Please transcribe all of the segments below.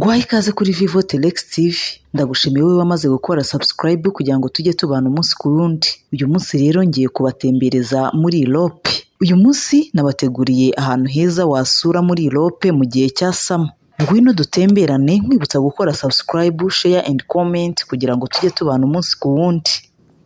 Guhaye ikaze kuri Vivo Telex TV. Ndagushimiye wowe wamaze gukora subscribe kugira ngo tujye tubana umunsi ku wundi. Uyu munsi rero ngiye kubatembereza muri Europe. Uyu munsi nabateguriye ahantu heza wasura muri Europe mu gihe cya summer. Ngwino dutemberane, nkwibutsa gukora subscribe, share and comment kugira ngo tujye tubana umunsi ku wundi.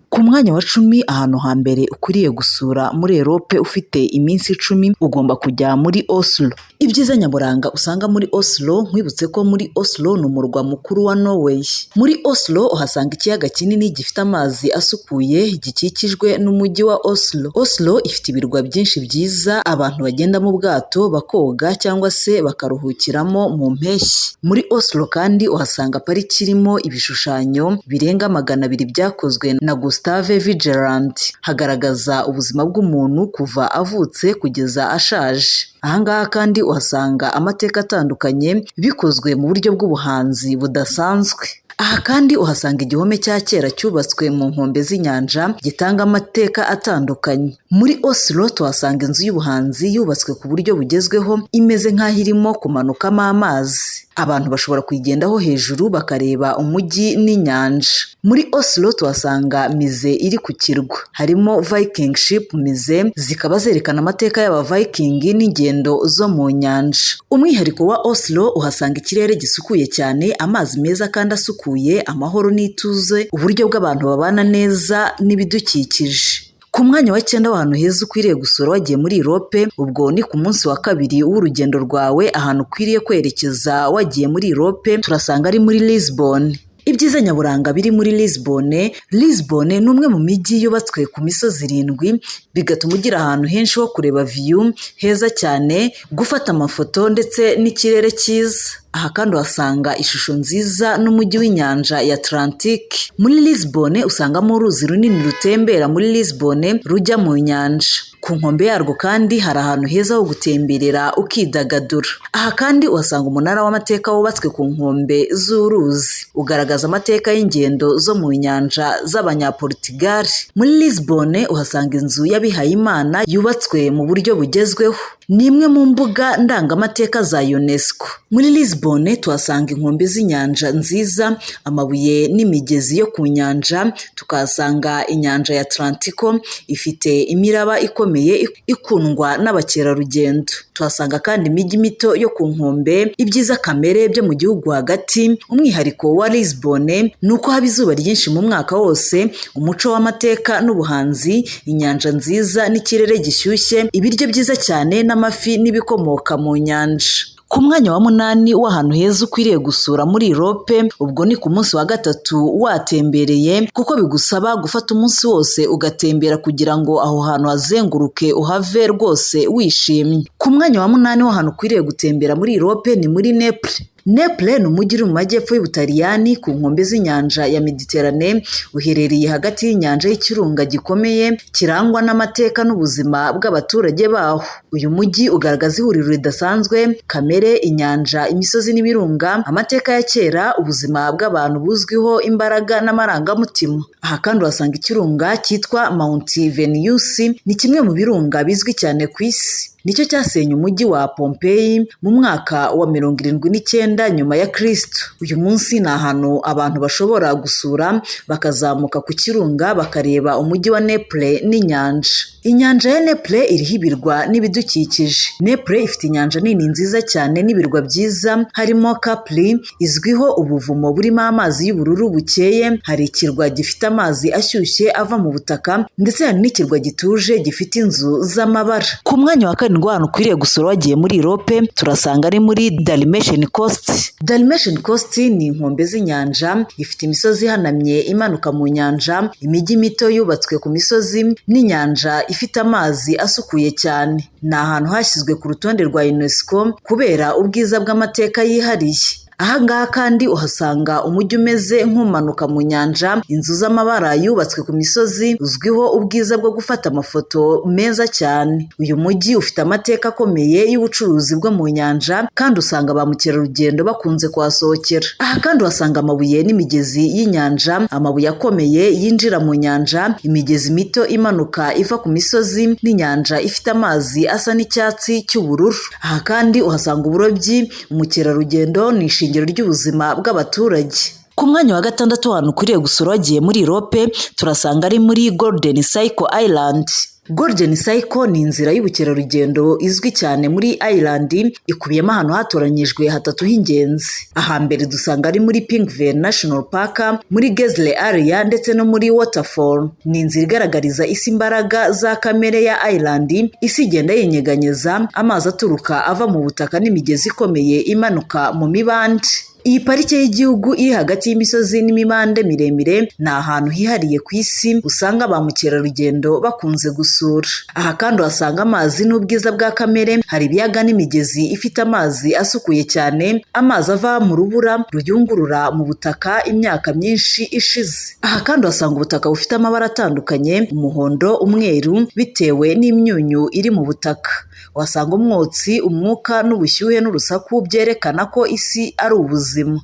Ku mwanya wa 10 ahantu hambere ukuriye gusura muri Europe ufite iminsi 10 ugomba kujya muri Oslo. Ibyiza nyaburanga usanga muri Oslo, nkwibutse ko muri Oslo ni umurwa mukuru wa Norway. Muri Oslo uhasanga ikiyaga kinini gifite amazi asukuye gikikijwe n'umujyi wa Oslo. Oslo ifite ibirwa byinshi byiza abantu bagenda mu bwato bakoga cyangwa se bakaruhukiramo mu mpeshyi. Muri Oslo kandi uhasanga pariki irimo ibishushanyo birenga 200 byakozwe na Gustave Vigeland, hagaragaza ubuzima bw'umuntu kuva avutse kugeza ashaje. Ahangaha kandi uhasanga amateka atandukanye bikozwe mu buryo bw'ubuhanzi budasanzwe. Aha kandi uhasanga igihome cya kera cyubatswe mu nkombe z'inyanja gitanga amateka atandukanye. Muri Oslo tuhasanga inzu y'ubuhanzi yubatswe ku buryo bugezweho imeze nk'aho irimo kumanukamo amazi. Abantu bashobora kuyigendaho hejuru bakareba umujyi n'inyanja. Muri Oslo tuhasanga mize iri ku kirwa. Harimo Viking ship mize, zikaba zerekana amateka y'aba Viking n'ingendo zo mu nyanja. Umwihariko wa Oslo uhasanga ikirere gisukuye cyane, amazi meza kandi asukuye, amahoro n'ituze, uburyo bw'abantu babana neza n'ibidukikije. Ku mwanya wa 9 w'ahantu heza ukwiriye gusura wagiye muri Europe, ubwo ni ku munsi wa 2 w'urugendo rwawe ahantu ukwiriye kwerekeza wagiye muri Europe, turasanga ari muri Lisbon. Ibyiza nyaburanga biri muri Lisbon. Lisbon ni umwe mu mijyi yubatswe ku misozi 7, bigatuma ugira ahantu henshi ho kureba view heza cyane, gufata amafoto ndetse n'ikirere cyiza. Aha kandi uhasanga ishusho nziza n'umujyi w'inyanja ya Atlantic. Muri Lisbon usangamo uruzi runini rutembera muri Lisbon rujya mu nyanja. Ku nkombe yarwo kandi hari ahantu heza ho gutemberera ukidagadura. Aha kandi uhasanga umunara w'amateka wubatswe ku nkombe z'uruzi, ugaragaza amateka y'ingendo zo mu nyanja z'Abanyaportugal. Muri Lisbon uhasanga inzu y'abihayimana yubatswe mu buryo bugezweho. Ni imwe mu mbuga ndangamateka za UNESCO. Muri Lisbon tuhasanga inkombe z'inyanja nziza, amabuye n'imigezi yo ku nyanja, tukahasanga inyanja ya Atlantico ifite imiraba ikomeye ikundwa n'abakerarugendo. Tuhasanga kandi imijyi mito yo ku nkombe, ibyiza kamere byo mu gihugu hagati. Umwihariko wa Lisbon ni uko haba izuba ryinshi mu mwaka wose, umuco w'amateka n'ubuhanzi, inyanja nziza n'ikirere gishyushye, ibiryo byiza cyane n'amafi n'ibikomoka mu nyanja. Ku mwanya wa 8 w'ahantu heza ukwiriye gusura muri Europe, ubwo ni ku munsi wa 3 watembereye, kuko bigusaba gufata umunsi wose ugatembera kugira ngo aho hantu hazenguruke uhave rwose wishimye. Ku mwanya wa 8 w'ahantu ukwiriye gutembera muri Europe ni muri Naples. Naples ni umujyi uri mu majyepfo y'Ubutaliyani ku nkombe z'inyanja ya Mediterane, uherereye hagati y'inyanja y'ikirunga gikomeye kirangwa n'amateka n'ubuzima bw'abaturage baho. Uyu mujyi ugaragaza ihuriro ridasanzwe, kamere, inyanja, imisozi n'ibirunga, amateka ya kera, ubuzima bw'abantu buzwiho imbaraga n'amarangamutima. Aha kandi uhasanga ikirunga cyitwa Mount Venus, ni kimwe mu birunga bizwi cyane ku isi. Nicyo cyasenye umujyi wa Pompeii mu mwaka wa 79 nyuma ya Kristo. Uyu munsi ni ahantu abantu bashobora gusura bakazamuka ku kirunga bakareba umujyi wa Naples n'inyanja. Inyanja ya Naples iriho ibirwa n'ibidukikije. Naples ifite inyanja nini nziza cyane n'ibirwa byiza, harimo Capri izwiho ubuvumo burimo amazi y'ubururu bukeye, hari ikirwa gifite amazi ashyushye ava mu butaka, ndetse hari n'ikirwa gituje gifite inzu z'amabara. Ku mwanya wa 7 ahantu ukwiriye gusura wagiye muri Europe, turasanga ari muri Dalmatian Coast. Dalmatian Coast ni inkombe z'inyanja, ifite imisozi ihanamye imanuka mu nyanja, imijyi mito yubatswe ku misozi n'inyanja ifite amazi asukuye cyane. Ni ahantu hashyizwe ku rutonde rwa UNESCO kubera ubwiza bw'amateka yihariye. Aha ngaha kandi uhasanga umujyi umeze nk'umanuka mu nyanja, inzu z'amabara yubatswe ku misozi, uzwiho ubwiza bwo gufata amafoto meza cyane. Uyu mujyi ufite amateka akomeye y'ubucuruzi bwo mu nyanja, kandi usanga ba mukerarugendo bakunze kuhasohokera. Aha kandi uhasanga amabuye n'imigezi y'inyanja, amabuye akomeye yinjira mu nyanja, imigezi mito imanuka iva ku misozi, n'inyanja ifite amazi asa n'icyatsi cy'ubururu. Aha kandi uhasanga uburobyi, umukerarugendo ishingiro ry'ubuzima bw'abaturage. Ku mwanya wa gatandatu ahantu ukwiriye gusura wagiye muri Europe turasanga ari muri Golden Cycle Island. Golden Cycle ni inzira y'ubukerarugendo izwi cyane muri Ireland, ikubiyemo ahantu hatoranyijwe hatatu h'ingenzi. Ahambere dusanga ari muri Pinkville National Park, muri Gazelle Area ndetse no muri Waterfall. Ni inzira igaragariza isi imbaraga za kamere ya Ireland, isi igenda yinyeganyeza, amazi aturuka ava mu butaka n'imigezi ikomeye imanuka mu mibande. Iyi parike y'igihugu iri hagati y'imisozi n'imibande miremire ni ahantu hihariye ku isi usanga ba mukerarugendo bakunze gusura. Aha kandi uhasanga amazi n'ubwiza bwa kamere, hari ibiyaga n'imigezi ifite amazi asukuye cyane, amazi ava mu rubura ruyungurura mu butaka imyaka myinshi ishize. Aha kandi uhasanga ubutaka bufite amabara atandukanye, umuhondo, umweru, bitewe n'imyunyu iri mu butaka. Uhasanga umwotsi, umwuka n'ubushyuhe n'urusaku byerekana ko isi ari ubuzima.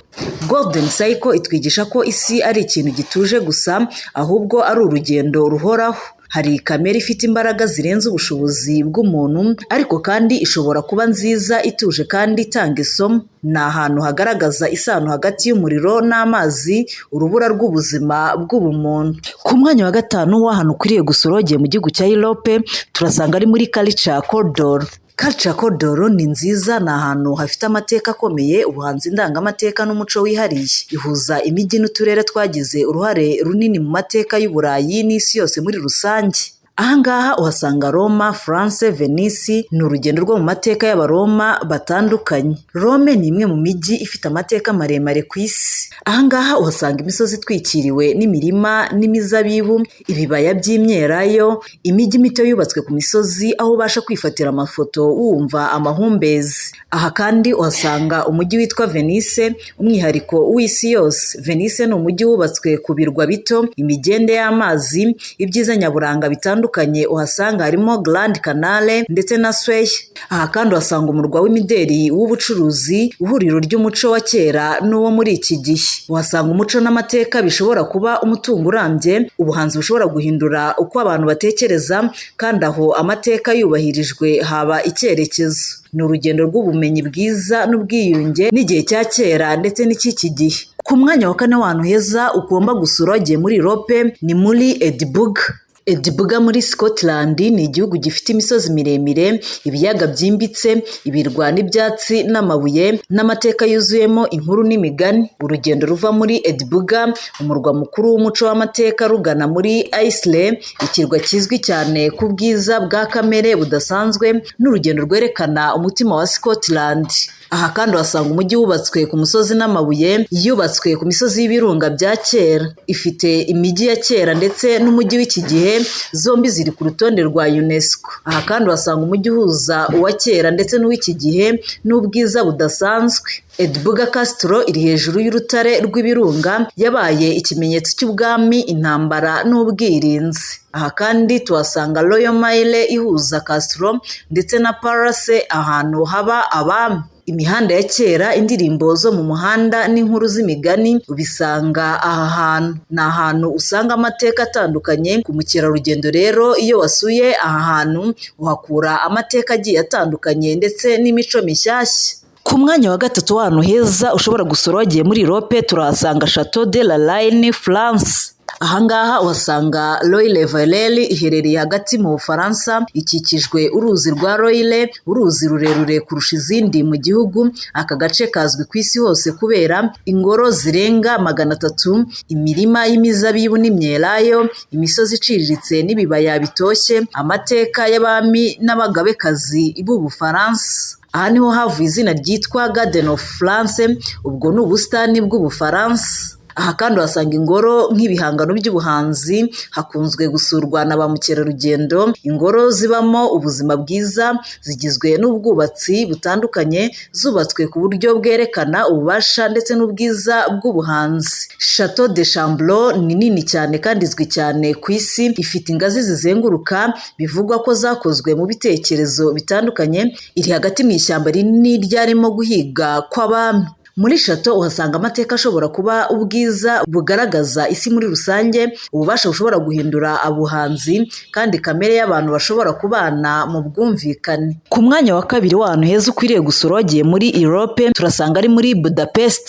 Golden Cycle itwigisha ko isi ari ikintu gituje gusa, ahubwo ari urugendo ruhoraho. Hari kamere ifite imbaraga zirenze ubushobozi bw'umuntu, ariko kandi ishobora kuba nziza, ituje kandi itanga isomo. Ni ahantu hagaragaza isano hagati y'umuriro n'amazi, urubura rw'ubuzima bw'ubumuntu. Ku mwanya wa gatanu w'ahantu ukwiriye gusura wagiye mu gihugu cya Europe turasanga ari muri Culture Corridor. Culture Corridor ni nziza, ni ahantu hafite amateka akomeye, ubuhanzi ndangamateka n'umuco wihariye. Ihuza imijyi n'uturere twagize uruhare runini mu mateka y'Uburayi n'isi yose muri rusange. Aha ngaha uhasanga Roma, France, Venice. Ni urugendo rwo mu mateka y'Abaroma batandukanye. Rome ni imwe mu mijyi ifite amateka maremare ku isi. Aha ngaha uhasanga imisozi itwikiriwe n'imirima n'imizabibu, ibibaya by'imyelayo, imijyi mito yubatswe ku misozi aho ubasha kwifatira amafoto wumva amahumbezi. Aha kandi uhasanga umujyi witwa Venice, umwihariko w'isi yose. Venice ni umujyi wubatswe ku birwa bito, imigende y'amazi, ibyiza nyaburanga bitandukanye uhasanga harimo Grand Canal ndetse na Sway. Aha kandi uhasanga umurwa w'imideri w'ubucuruzi, ihuriro ry'umuco wa kera n'uwo muri iki gihe. Uhasanga umuco n'amateka bishobora kuba umutungo urambye, ubuhanzi bushobora guhindura uko abantu batekereza, kandi aho amateka yubahirijwe haba icyerekezo. Ni urugendo rw'ubumenyi bwiza n'ubwiyunge n'igihe cya kera ndetse n'iki gihe. Ku mwanya wa kane w'ahantu heza ugomba gusura wagiye muri Europe ni muri Edinburgh. Edinburgh muri Scotland ni igihugu gifite imisozi miremire, ibiyaga byimbitse, ibirwa n'ibyatsi n'amabuye, n'amateka yuzuyemo inkuru n'imigani. Urugendo ruva muri Edinburgh, umurwa mukuru w'umuco w'amateka, rugana muri Islay, ikirwa kizwi cyane ku bwiza bwa kamere budasanzwe, n'urugendo rwerekana umutima wa Scotland. Aha kandi uhasanga umujyi wubatswe ku musozi n'amabuye, yubatswe ku misozi y'ibirunga bya kera. Ifite imijyi ya kera ndetse n'umujyi w'iki gihe, zombi ziri ku rutonde rwa UNESCO. Aha kandi uhasanga umujyi uhuza uwa kera ndetse n'uw'iki gihe n'ubwiza budasanzwe. Edinburgh Castle iri hejuru y'urutare rw'ibirunga, yabaye ikimenyetso cy'ubwami, intambara n'ubwirinzi. Aha kandi tuhasanga Royal Mile ihuza Castle ndetse na Palace, ahantu haba abami. Imihanda ya kera, indirimbo zo mu muhanda n'inkuru z'imigani ubisanga aha hantu. Ni ahantu usanga amateka atandukanye. Ku mukerarugendo rero iyo wasuye aha hantu uhakura amateka agiye atandukanye ndetse n'imico mishyashya. Ku mwanya wa gatatu w'ahantu heza ushobora gusura wagiye muri Europe turahasanga Chateau de la Reine, France. Aha ngaha uhasanga Loire-Valais, iherereye hagati mu Bufaransa, ikikijwe uruzi rwa Loire, uruzi rurerure kurusha izindi mu gihugu. Aka gace kazwi ku isi hose kubera ingoro zirenga 300, imirima y'imizabibu n'imyelayo, imisozi iciriritse n'ibibaya bitoshye, amateka y'abami n'abagabekazi b'u Bufaransa. Aha niho havuye izina ryitwa Garden of France, ubwo ni ubusitani bw'Ubufaransa. Aha kandi uhasanga ingoro nk'ibihangano by'ubuhanzi, hakunzwe gusurwa na ba mukerarugendo. Ingoro zibamo ubuzima bwiza, zigizwe n'ubwubatsi butandukanye, zubatswe ku buryo bwerekana ububasha ndetse n'ubwiza bw'ubuhanzi. Chateau de Chambord ni nini cyane kandi izwi cyane ku isi, ifite ingazi zizenguruka, bivugwa ko zakozwe mu bitekerezo bitandukanye. Iri hagati mu ishyamba rinini ryarimo guhiga kw'abami. Muri Chateau uhasanga amateka ashobora kuba ubwiza bugaragaza isi muri rusange, ububasha bushobora guhindura abuhanzi kandi kamere y'abantu bashobora kubana mu bwumvikane. Ku mwanya wa kabiri w'ahantu heza ukwiriye gusura wagiye muri Europe turasanga ari muri Budapest.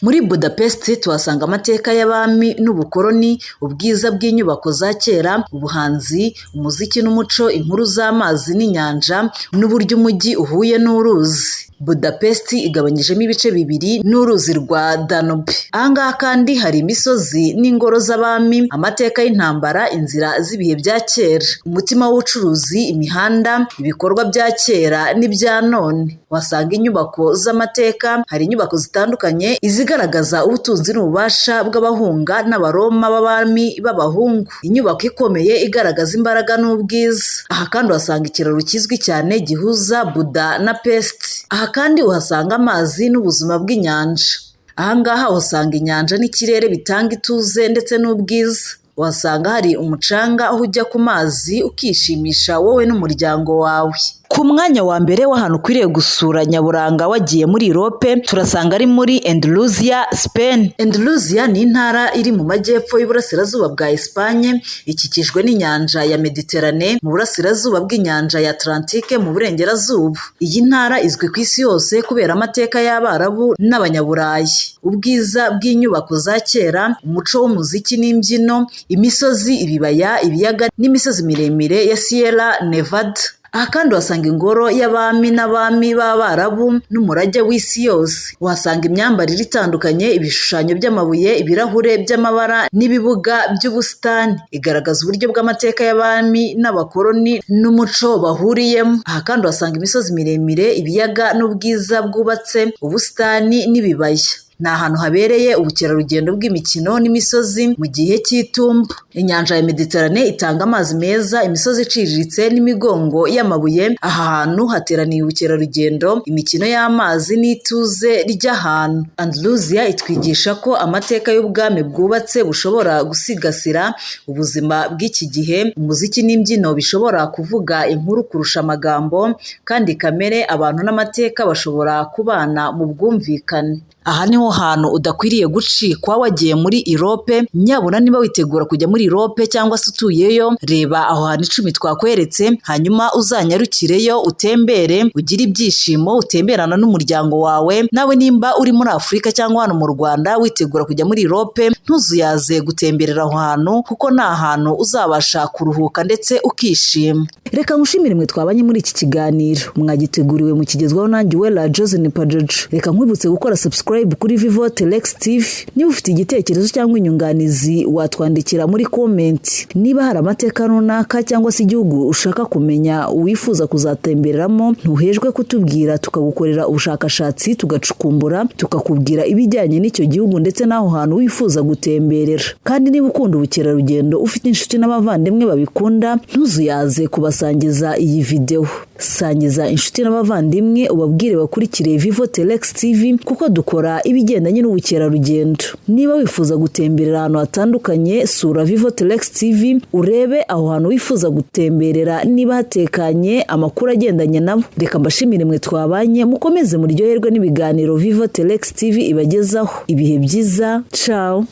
Muri Budapest tuhasanga amateka y'abami n'ubukoloni, ubwiza bw'inyubako za kera, ubuhanzi, umuziki n'umuco, inkuru z'amazi n'inyanja, n'uburyo umujyi uhuye n'uruzi. Budapest igabanyijemo ibice bibiri n'uruzi rwa Danube. Ahangaha kandi hari imisozi n'ingoro z'abami, amateka y'intambara, inzira z'ibihe bya kera, umutima w'ubucuruzi, imihanda, ibikorwa bya kera n'ibya none. Wasanga inyubako z'amateka, hari inyubako zitandukanye, izigaragaza ubutunzi n'ububasha bw'abahunga n'abaroma b'abami b'abahungu. Inyubako ikomeye igaragaza imbaraga n'ubwiza. Aha kandi uhasanga ikiraro kizwi cyane gihuza Buda na Pest. Aha kandi uhasanga amazi n'ubuzima bw'inyanja. Ahangaha uhasanga inyanja n'ikirere bitanga ituze ndetse n'ubwiza. Uhasanga hari umucanga aho ujya ku mazi ukishimisha wowe n'umuryango wawe. Ku mwanya wa mbere w'ahantu ukwiriye gusura nyaburanga wagiye muri Europe turasanga ari muri Andalusia, Spain. Andalusia ni intara iri mu majyepfo y'uburasirazuba bwa Espagne, ikikijwe n'inyanja ya Mediterane mu burasirazuba bw'inyanja ya Atlantique mu burengerazuba. Iyi ntara izwi ku isi yose kubera amateka y'Abarabu n'Abanyaburayi, ubwiza bw'inyubako za kera, umuco w'umuziki n'imbyino, imisozi, ibibaya, ibiyaga n'imisozi miremire ya Sierra Nevada. Aha kandi uhasanga ingoro y'abami n'abami b'Abarabu n'umurage w'isi yose. Uhasanga imyambarire itandukanye, ibishushanyo by'amabuye, ibirahure by'amabara n'ibibuga by'ubusitani, igaragaza uburyo bw'amateka y'abami n'abakoloni n'umuco bahuriyemo. Aha kandi uhasanga imisozi miremire, ibiyaga n'ubwiza bwubatse, ubusitani n'ibibaya. Ni ahantu habereye ubukerarugendo bw'imikino n'imisozi mu gihe cy'itumba. Inyanja ya Mediterane itanga amazi meza, imisozi iciriritse n'imigongo y'amabuye. Aha hantu hateraniye ubukerarugendo, imikino y'amazi n'ituze ry'ahantu. Andalusia itwigisha ko amateka y'ubwami bwubatse bushobora gusigasira ubuzima bw'iki gihe, umuziki n'imbyino bishobora kuvuga inkuru kurusha amagambo, kandi kamere, abantu n'amateka bashobora kubana mu bwumvikane. Aha niho hantu udakwiriye gucikwa wagiye muri Europe. Nyabuna niba witegura kujya muri Europe cyangwa se utuyeyo, reba aho hantu 10 twakweretse, hanyuma uzanyarukireyo utembere, ugire ibyishimo, utemberana n'umuryango wawe. Nawe nimba uri muri Afurika cyangwa hano mu Rwanda witegura kujya muri Europe, ntuzuyaze gutemberera aho hantu kuko ni ahantu uzabasha kuruhuka ndetse ukishima. Reka ngushimire mwe twabanye muri iki kiganiro, mwagiteguriwe mu kigezwaho nanjye Uwera Josene Pajojo. Reka nkwibutse gukora subscribe kuri Vivo Telex TV. Niba ufite igitekerezo cyangwa inyunganizi watwandikira muri comment. Niba hari amateka runaka cyangwa se igihugu ushaka kumenya wifuza kuzatembereramo, ntuhejwe kutubwira tukagukorera ubushakashatsi, tugacukumbura, tukakubwira ibijyanye n'icyo gihugu ndetse n'aho hantu wifuza gutemberera. Kandi niba ukunda ubukerarugendo, ufite inshuti n'abavandimwe babikunda, ntuzuyaze kubasangiza iyi video. Sangiza inshuti n'abavandimwe, ubabwire bakurikire Vivo Telex TV kuko dukora ibigendanye n'ubukerarugendo. Niba wifuza gutemberera ahantu hatandukanye, sura Vivo Telex TV urebe aho hantu wifuza gutemberera niba hatekanye, amakuru agendanye nabo. Reka mbashimire mwe twabanye, mukomeze muryoherwe n'ibiganiro Vivo Telex TV ibagezaho. Ibihe byiza, ciao.